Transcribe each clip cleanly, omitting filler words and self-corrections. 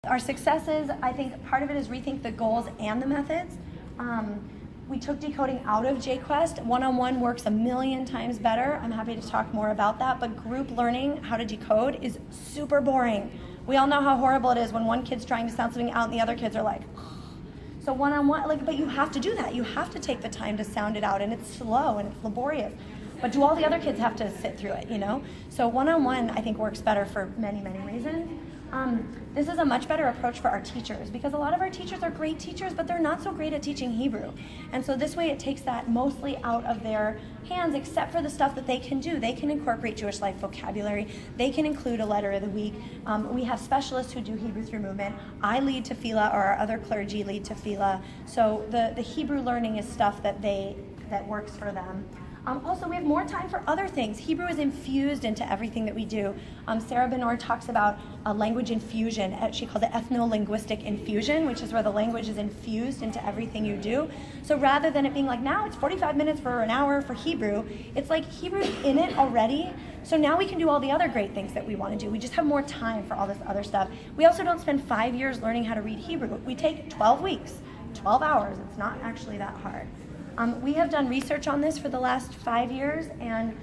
Our successes, I think part of it is rethink the goals and the methods. We took decoding out of JQuest. One-on-one works a million times better. I'm happy to talk more about that, but group learning how to decode is super boring. We all know how horrible it is when one kid's trying to sound something out and the other kids are like, so one-on-one, but you have to do that. You have to take the time to sound it out, and it's slow and it's laborious. But do all the other kids have to sit through it, So one-on-one, I think, works better for many, many reasons. This is a much better approach for our teachers, because a lot of our teachers are great teachers, but they're not so great at teaching Hebrew. And so this way it takes that mostly out of their hands, except for the stuff that they can do. They can incorporate Jewish life vocabulary. They can include a letter of the week. We have specialists who do Hebrew through movement. I lead tefillah, or our other clergy lead tefillah. So the Hebrew learning is stuff that works for them. Also, we have more time for other things. Hebrew is infused into everything that we do. Sarah Benor talks about a language infusion. She calls it ethno-linguistic infusion, which is where the language is infused into everything you do. So rather than it being like, now it's 45 minutes for an hour for Hebrew, it's like Hebrew's in it already. So now we can do all the other great things that we want to do. We just have more time for all this other stuff. We also don't spend 5 years learning how to read Hebrew. We take 12 weeks, 12 hours. It's not actually that hard. We have done research on this for the last 5 years, and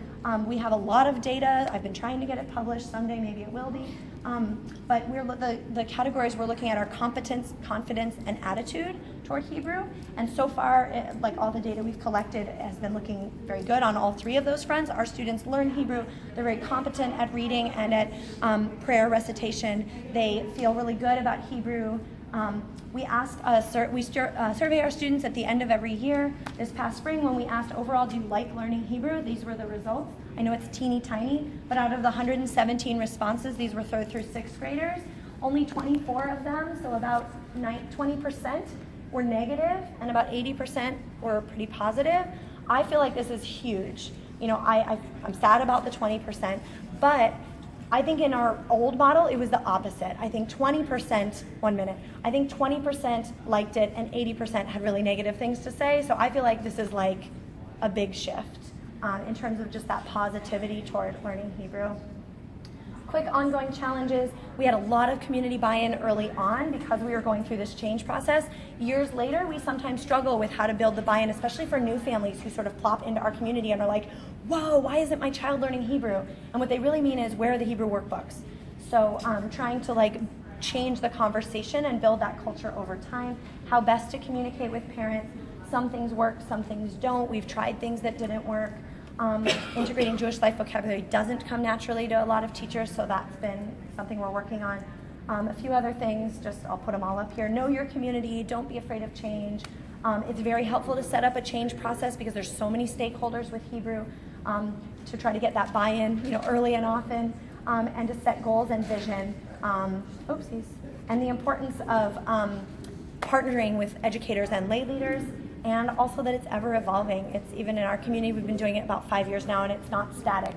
we have a lot of data. I've been trying to get it published. Someday maybe it will be. But the categories we're looking at are competence, confidence, and attitude toward Hebrew. And so far, all the data we've collected has been looking very good on all three of those fronts. Our students learn Hebrew. They're very competent at reading and at prayer recitation. They feel really good about Hebrew. We survey our students at the end of every year. This past spring, when we asked overall, do you like learning Hebrew? These were the results. I know it's teeny tiny, but out of the 117 responses, these were third through sixth graders. Only 24 of them, so about 20%, were negative, and about 80% were pretty positive. I feel like this is huge. I'm sad about the 20%, but I think in our old model, it was the opposite. I think 20% liked it and 80% had really negative things to say. So I feel like this is like a big shift in terms of just that positivity toward learning Hebrew. Quick ongoing challenges. We had a lot of community buy-in early on because we were going through this change process. Years later, we sometimes struggle with how to build the buy-in, especially for new families who sort of plop into our community and are like, whoa, why isn't my child learning Hebrew? And what they really mean is, where are the Hebrew workbooks? So trying to change the conversation and build that culture over time, how best to communicate with parents. Some things work, some things don't. We've tried things that didn't work. Integrating Jewish life vocabulary doesn't come naturally to a lot of teachers, so that's been something we're working on. A few other things, I'll put them all up here. Know your community, don't be afraid of change. It's very helpful to set up a change process because there's so many stakeholders with Hebrew to try to get that buy-in early and often, and to set goals and vision. And the importance of partnering with educators and lay leaders, and also that it's ever evolving. It's even in our community, we've been doing it about 5 years now, and it's not static.